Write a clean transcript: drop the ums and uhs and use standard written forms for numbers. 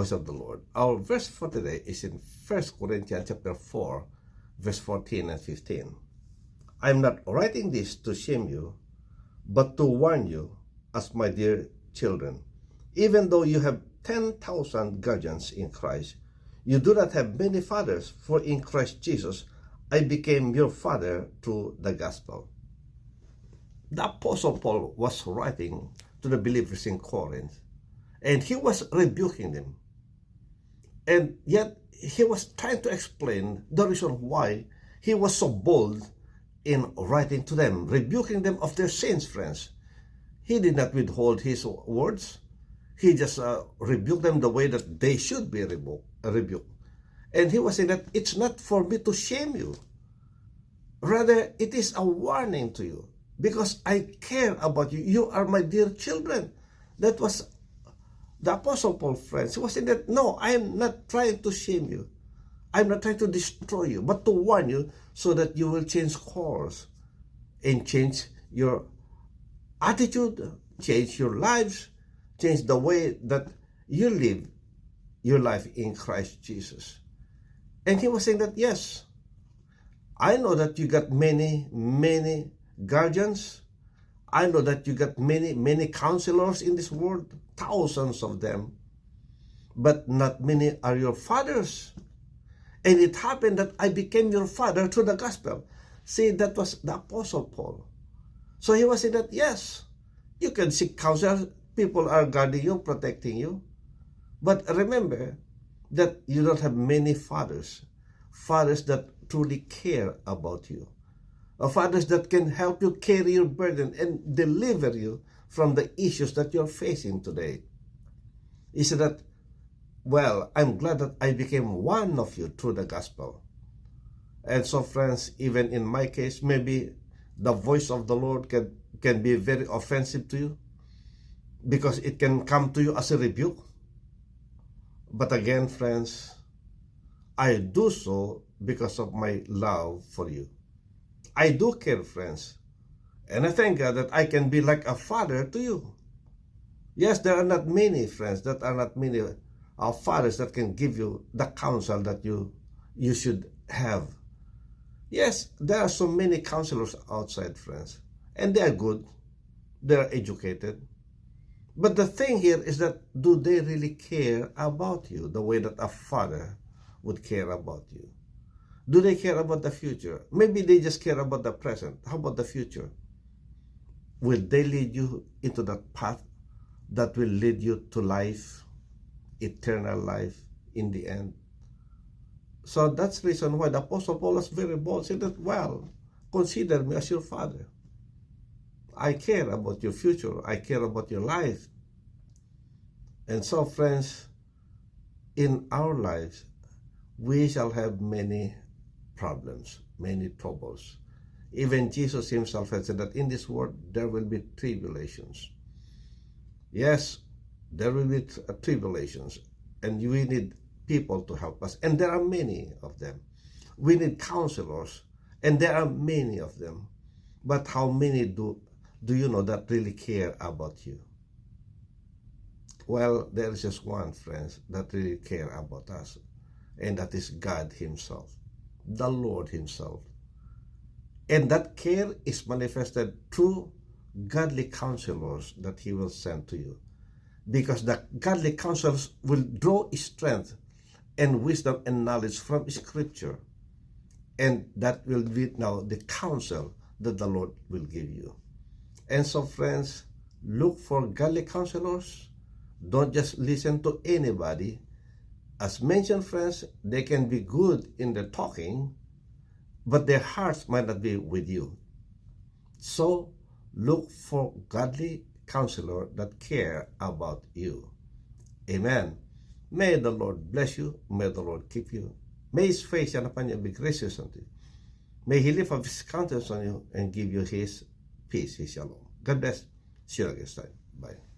voice of the Lord. Our verse for today is in 1 Corinthians chapter 4, verse 14 and 15. I am not writing this to shame you, but to warn you, as my dear children. Even though you have 10,000 guardians in Christ, you do not have many fathers, for in Christ Jesus I became your father through the gospel. The Apostle Paul was writing to the believers in Corinth, and he was rebuking them. And yet, he was trying to explain the reason why he was so bold in writing to them, rebuking them of their sins, friends. He did not withhold his words. He just rebuked them the way that they should be rebuked. And he was saying that it's not for me to shame you. Rather, it is a warning to you, because I care about you. You are my dear children. That was the Apostle Paul, friends. He was saying that, no, I am not trying to shame you. I'm not trying to destroy you, but to warn you so that you will change course and change your attitude, change your lives, change the way that you live your life in Christ Jesus. And he was saying that, yes, I know that you got many guardians. I know that you got many counselors in this world, thousands of them, but not many are your fathers. And it happened that I became your father through the gospel. See, that was the Apostle Paul. So he was saying that, yes, you can seek counsel. People are guarding you, protecting you. But remember that you don't have many fathers that truly care about you, fathers that can help you carry your burden and deliver you from the issues that you're facing today. He said that, well, I'm glad that I became one of you through the gospel. And so, friends, even in my case, maybe the voice of the Lord can be very offensive to you, because it can come to you as a rebuke. But again, friends, I do so because of my love for you. I do care, friends. And I thank God that I can be like a father to you. Yes, there are not many friends, fathers that can give you the counsel that you should have. Yes, there are so many counselors outside, friends. And they are good. They are educated. But the thing here is that, do they really care about you the way that a father would care about you? Do they care about the future? Maybe they just care about the present. How about the future? Will they lead you into that path that will lead you to life, eternal life in the end? So that's the reason why the Apostle Paul was very bold, said that, well, consider me as your father. I care about your future. I care about your life. And so, friends, in our lives, we shall have many problems, many troubles. Even Jesus himself had said that in this world there will be tribulations. Yes, there will be tribulations, and we need people to help us, and there are many of them. We need counselors, and there are many of them. But how many do you know that really care about you? Well, there is just one, friends, that really care about us, and that is God himself, the Lord himself. And that care is manifested through godly counselors that he will send to you, because the godly counselors will draw strength and wisdom and knowledge from Scripture, and that will be now the counsel that the Lord will give you. And so, friends, look for godly counselors. Don't just listen to anybody. As mentioned, friends, they can be good in the talking, but their hearts might not be with you. So look for godly counselor that care about you. Amen. May the Lord bless you. May the Lord keep you. May his face shine upon you and be gracious unto you. May he lift up his countenance on you and give you his peace, his shalom. God bless. See you next time. Bye.